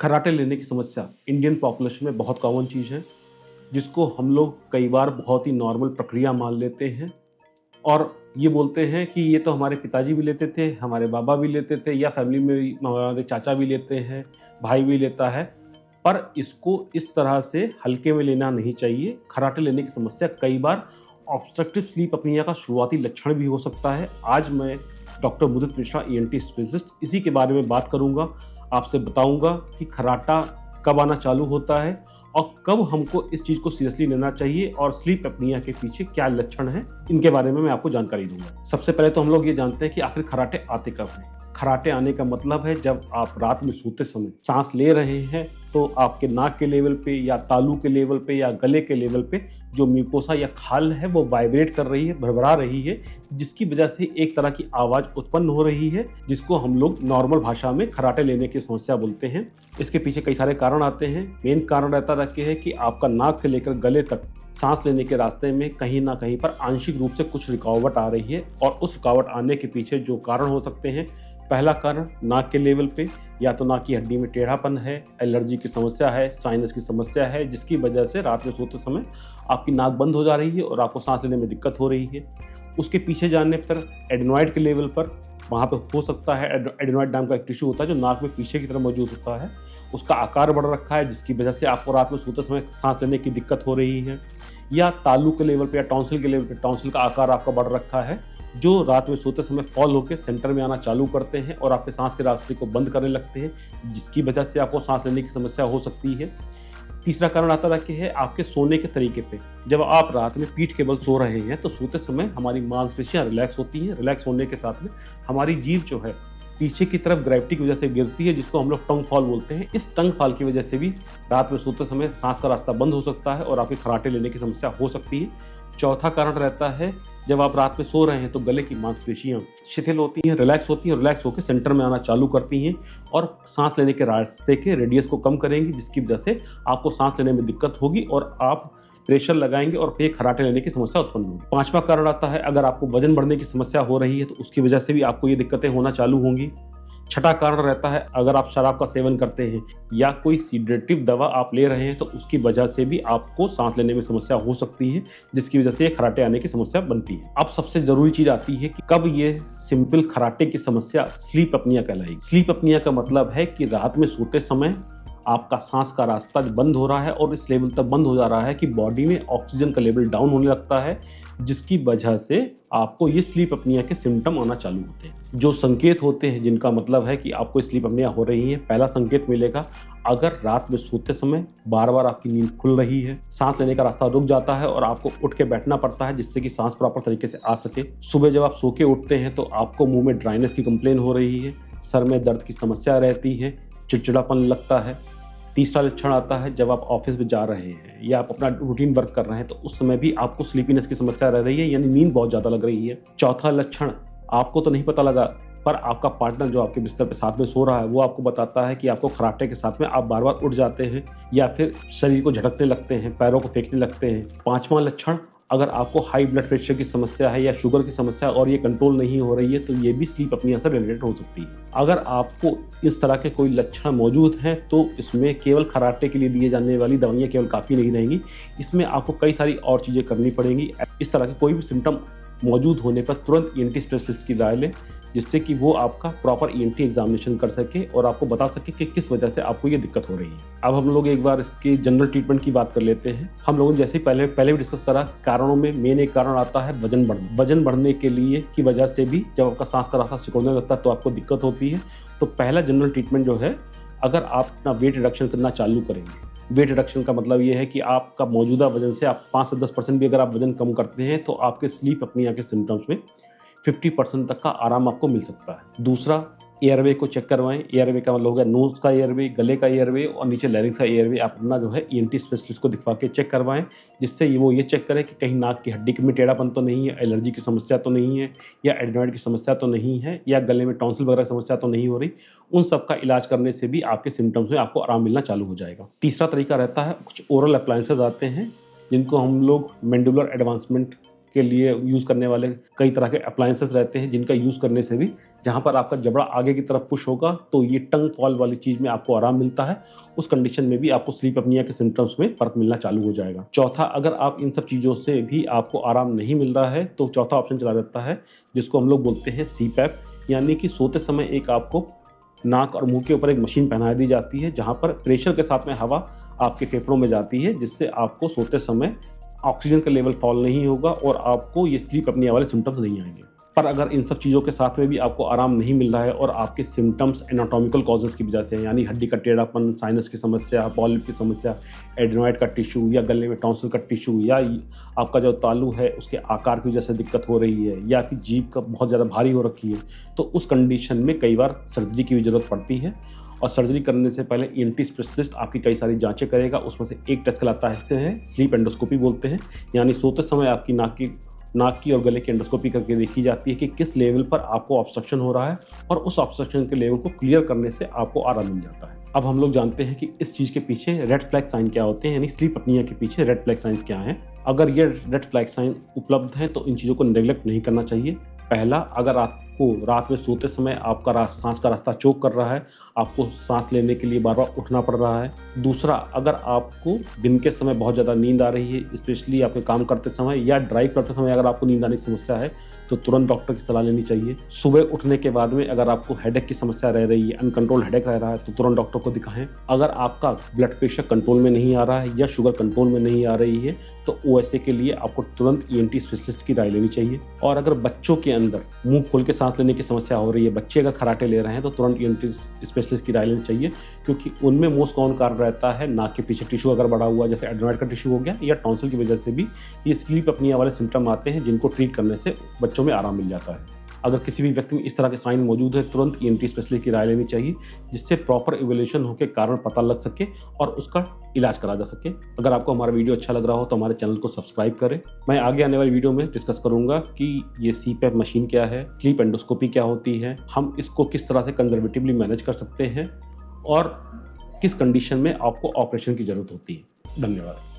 खर्राटे लेने की समस्या इंडियन पॉपुलेशन में बहुत कॉमन चीज़ है, जिसको हम लोग कई बार बहुत ही नॉर्मल प्रक्रिया मान लेते हैं और ये बोलते हैं कि ये तो हमारे पिताजी भी लेते थे, हमारे बाबा भी लेते थे या फैमिली में भी हमारे चाचा भी लेते हैं, भाई भी लेता है। पर इसको इस तरह से हल्के में लेना नहीं चाहिए। खर्राटे लेने की समस्या कई बार ऑब्स्ट्रक्टिव स्लीप अपनिया का शुरुआती लक्षण भी हो सकता है। आज मैं डॉक्टर मुदित मिश्रा ईएनटी स्पेशलिस्ट इसी के बारे में बात करूंगा। आपसे बताऊंगा कि खर्राटा कब आना चालू होता है और कब हमको इस चीज़ को सीरियसली लेना चाहिए और स्लीप अपनिया के पीछे क्या लक्षण हैं, इनके बारे में मैं आपको जानकारी दूंगा। सबसे पहले तो हम लोग ये जानते हैं कि आखिर खर्राटे आते कब हैं। खर्राटे आने का मतलब है जब आप रात में सोते समय सांस ले रहे हैं तो आपके नाक के लेवल पे या तालू के लेवल पे या गले के लेवल पे जो म्यूकोसा या खाल है वो वाइब्रेट कर रही है, भरभरा रही है, जिसकी वजह से एक तरह की आवाज़ उत्पन्न हो रही है, जिसको हम लोग नॉर्मल भाषा में खर्राटे लेने की समस्या बोलते हैं। इसके पीछे कई सारे कारण आते हैं। मेन कारण रहता है कि आपका नाक से लेकर गले तक सांस लेने के रास्ते में कहीं ना कहीं पर आंशिक रूप से कुछ रुकावट आ रही है और उस रुकावट आने के पीछे जो कारण हो सकते हैं, पहला कारण नाक के लेवल पे या तो नाक की हड्डी में टेढ़ापन है, एलर्जी की समस्या है, साइनस की समस्या है, जिसकी वजह से रात में सोते समय आपकी नाक बंद हो जा रही है और आपको सांस लेने में दिक्कत हो रही है। उसके पीछे जाने पर एडेनॉइड के लेवल पर वहाँ पे हो सकता है, एडेनॉइड नाम का एक टिश्यू होता है जो नाक में पीछे की तरफ मौजूद होता है, उसका आकार बढ़ रखा है, जिसकी वजह से आपको रात में सोते समय सांस लेने की दिक्कत हो रही है। या तालू के लेवल पे या टॉन्सिल के लेवल पे टॉन्सिल का आकार आपका बढ़ रखा है, जो रात में सोते समय फॉल होकर सेंटर में आना चालू करते हैं और आपके सांस के रास्ते को बंद करने लगते हैं, जिसकी वजह से आपको सांस लेने की समस्या हो सकती है। तीसरा कारण आता है आपके सोने के तरीके पे। जब आप रात में पीठ के बल सो रहे हैं तो सोते समय हमारी मांसपेशियां रिलैक्स होती हैं। रिलैक्स होने के साथ में हमारी जीभ जो है पीछे की तरफ ग्रेविटी की वजह से गिरती है, जिसको हम लोग टंग फॉल बोलते हैं। इस टंग फॉल की वजह से भी रात में सोते समय सांस का रास्ता बंद हो सकता है और आपके खर्राटे लेने की समस्या हो सकती है। चौथा कारण रहता है जब आप रात में सो रहे हैं तो गले की मांसपेशियां शिथिल होती हैं, रिलैक्स होती हैं, रिलैक्स होकर सेंटर में आना चालू करती हैं और सांस लेने के रास्ते के रेडियस को कम करेंगी, जिसकी वजह से आपको सांस लेने में दिक्कत होगी और आप प्रेशर लगाएंगे और फिर खर्राटे लेने की समस्या उत्पन्न होगी। पांचवा कारण आता है अगर आपको वजन बढ़ने की समस्या हो रही है तो उसकी वजह से भी आपको ये दिक्कतें होना चालू होंगी। छठा कारण रहता है अगर आप शराब का सेवन करते हैं या कोई सीडेटिव दवा आप ले रहे हैं तो उसकी वजह से भी आपको सांस लेने में समस्या हो सकती है, जिसकी वजह से खर्राटे आने की समस्या बनती है। अब सबसे जरूरी चीज आती है कि कब ये सिंपल खर्राटे की समस्या स्लीप अपनिया कहलाएगी। स्लीप अपनिया का मतलब है कि रात में सोते समय आपका सांस का रास्ता बंद हो रहा है और इस लेवल तक बंद हो जा रहा है कि बॉडी में ऑक्सीजन का लेवल डाउन होने लगता है, जिसकी वजह से आपको ये स्लीप अपनिया के सिम्टम आना चालू होते हैं। जो संकेत होते हैं जिनका मतलब है कि आपको स्लीप अपनिया हो रही है, पहला संकेत मिलेगा अगर रात में सोते समय बार बार आपकी नींद खुल रही है, सांस लेने का रास्ता रुक जाता है और आपको उठ के बैठना पड़ता है जिससे कि सांस प्रॉपर तरीके से आ सके। सुबह जब आप सो के उठते हैं तो आपको मुंह में ड्राइनेस की कंप्लेन हो रही है, सर में दर्द की समस्या रहती है, चिड़चिड़ापन लगता है। तीसरा लक्षण आता है जब आप ऑफिस में जा रहे हैं या आप अपना रूटीन वर्क कर रहे हैं तो उस समय भी आपको स्लीपीनेस की समस्या रह रही है, यानी नींद बहुत ज़्यादा लग रही है। चौथा लक्षण आपको तो नहीं पता लगा पर आपका पार्टनर जो आपके बिस्तर पे साथ में सो रहा है वो आपको बताता है कि आपको खर्राटे के साथ में आप बार बार उठ जाते हैं या फिर शरीर को झटकने लगते हैं, पैरों को फेंकने लगते हैं। पांचवा लक्षण अगर आपको हाई ब्लड प्रेशर की समस्या है या शुगर की समस्या और ये कंट्रोल नहीं हो रही है तो ये भी स्लीप अपनिया से रिलेटेड हो सकती है। अगर आपको इस तरह के कोई लक्षण मौजूद हैं तो इसमें केवल खर्राटे के लिए दिए जाने वाली दवाइयाँ केवल काफ़ी नहीं रहेंगी, इसमें आपको कई सारी और चीज़ें करनी पड़ेंगी। इस तरह के कोई भी सिम्टम मौजूद होने पर तुरंत ईएनटी स्पेशलिस्ट की राय लें, जिससे कि वो आपका प्रॉपर ईएनटी एग्जामिनेशन कर सके और आपको बता सके कि किस वजह से आपको ये दिक्कत हो रही है। अब हम लोग एक बार इसकी जनरल ट्रीटमेंट की बात कर लेते हैं। हम लोगों ने जैसे पहले भी डिस्कस करा, कारणों में मेन एक कारण आता है वजन बढ़ना। वजन बढ़ने के लिए की वजह से भी जब आपका सांस का रास्ता सिकुड़ने लगता है तो आपको दिक्कत होती है। तो पहला जनरल ट्रीटमेंट जो है, अगर आप अपना वेट रिडक्शन करना चालू करेंगे, वेट रिडक्शन का मतलब ये है कि आपका मौजूदा वजन से आप 5 से 10% भी अगर आप वजन कम करते हैं तो आपके स्लीप अपनिया के सिम्टम्स में 50% तक का आराम आपको मिल सकता है। दूसरा, एयरवे को चेक करवाएं। एयरवे का मतलब हो गया नोज का एयरवे, गले का एयरवे और नीचे लैरिंक्स का एयरवे। आप अपना जो है ईएनटी स्पेशलिस्ट को दिखवा के चेक करवाएं, जिससे वो ये चेक करें कि कहीं नाक की हड्डी में टेढ़ापन तो नहीं है, एलर्जी की समस्या तो नहीं है या एडेनॉइड की समस्या तो नहीं है या गले में टॉन्सिल वगैरह की समस्या तो नहीं हो रही। उन सब का इलाज करने से भी आपके सिम्टम्स में आपको आराम मिलना चालू हो जाएगा। तीसरा तरीका रहता है, कुछ ओरल अप्लायंसेज आते हैं जिनको हम लोग मेंडुलर एडवांसमेंट के लिए यूज़ करने वाले कई तरह के अप्लायंसेस रहते हैं, जिनका यूज़ करने से भी जहाँ पर आपका जबड़ा आगे की तरफ पुश होगा तो ये टंग फॉल वाली चीज़ में आपको आराम मिलता है। उस कंडीशन में भी आपको स्लीप अपनिया के सिम्टम्स में फ़र्क मिलना चालू हो जाएगा। चौथा, अगर आप इन सब चीज़ों से भी आपको आराम नहीं मिल रहा है तो चौथा ऑप्शन चला जाता है जिसको हम लोग बोलते हैं सीपैप, यानी कि सोते समय एक आपको नाक और मुंह के ऊपर एक मशीन पहना दी जाती है जहाँ पर प्रेशर के साथ में हवा आपके फेफड़ों में जाती है, जिससे आपको सोते समय ऑक्सीजन का लेवल फॉल नहीं होगा और आपको ये स्लीप अपनिया वाले सिम्टम्स नहीं आएंगे। पर अगर इन सब चीज़ों के साथ में भी आपको आराम नहीं मिल रहा है और आपके सिम्टम्स एनाटॉमिकल कॉजेज़ की वजह से, यानी हड्डी का टेढ़ापन, साइनस की समस्या, पॉलिप की समस्या, एडेनोइड का टिश्यू या गले में टॉन्सिल का टिश्यू, या आपका जो तालू है उसके आकार की वजह से दिक्कत हो रही है, या फिर जीभ का बहुत ज़्यादा भारी हो रखी है, तो उस कंडीशन में कई बार सर्जरी की भी ज़रूरत पड़ती है। और सर्जरी करने से पहले ईएनटी स्पेशलिस्ट आपकी कई सारी जांचें करेगा। उसमें से एक टेस्ट कहलाता है स्लीप एंडोस्कोपी बोलते हैं, यानी सोते समय आपकी नाक की और गले की एंडोस्कोपी करके देखी जाती है कि किस लेवल पर आपको ऑब्स्ट्रक्शन हो रहा है और उस ऑब्स्ट्रक्शन के लेवल को क्लियर करने से आपको आराम मिल जाता है। अब हम लोग जानते हैं कि इस चीज़ के पीछे रेड फ्लैग साइन क्या होते हैं, यानी स्लीप अपनिया के पीछे रेड फ्लैग साइंस क्या हैं। अगर ये रेड फ्लैग साइन उपलब्ध हैं तो इन चीज़ों को नेग्लेक्ट नहीं करना चाहिए। पहला, अगर आपको रात में सोते समय आपका सांस का रास्ता चोक कर रहा है, आपको सांस लेने के लिए बार बार उठना पड़ रहा है। दूसरा, अगर आपको दिन के समय बहुत ज़्यादा नींद आ रही है, स्पेशली आपके काम करते समय या ड्राइव करते समय अगर आपको नींद आने की समस्या है तो तुरंत डॉक्टर की सलाह लेनी चाहिए। सुबह उठने के बाद में अगर आपको हेडेक की समस्या रह रही है, अनकंट्रोल हेडेक रह रहा है, तो तुरंत डॉक्टर को दिखाएं। अगर आपका ब्लड प्रेशर कंट्रोल में नहीं आ रहा है या शुगर कंट्रोल में नहीं आ रही है तो ओएसए के लिए आपको तुरंत ईएनटी स्पेशलिस्ट की राय लेनी चाहिए। और अगर बच्चों के अंदर मुंह खोल के सांस लेने की समस्या हो रही है, बच्चे अगर खराटे ले रहे हैं, तो तुरंत ईएनटी स्पेशलिस्ट की राय लेनी चाहिए, क्योंकि उनमें मोस्ट कॉमन कारण रहता है नाक के पीछे टिश्यू अगर बड़ा हुआ, जैसे एडेनोइड का टिश्यू हो गया, या टॉन्सिल की वजह से भी ये स्लीप अपनिया वाले सिम्टम आते हैं, जिनको ट्रीट करने से बच्चों में आराम मिल जाता है। अगर किसी भी व्यक्ति में इस तरह के साइन मौजूद है, तुरंत ईएनटी स्पेशलिस्ट की राय लेनी चाहिए, जिससे प्रॉपर इवैल्यूएशन होकर कारण पता लग सके और उसका इलाज करा जा सके। अगर आपको हमारा वीडियो अच्छा लग रहा हो तो हमारे चैनल को सब्सक्राइब करें। मैं आगे आने वाली वीडियो में डिस्कस करूंगा कि ये सीपैप मशीन क्या है, स्लीप एंडोस्कोपी क्या होती है, हम इसको किस तरह से कंजर्वेटिवली मैनेज कर सकते हैं और किस कंडीशन में आपको ऑपरेशन की जरूरत होती है। धन्यवाद।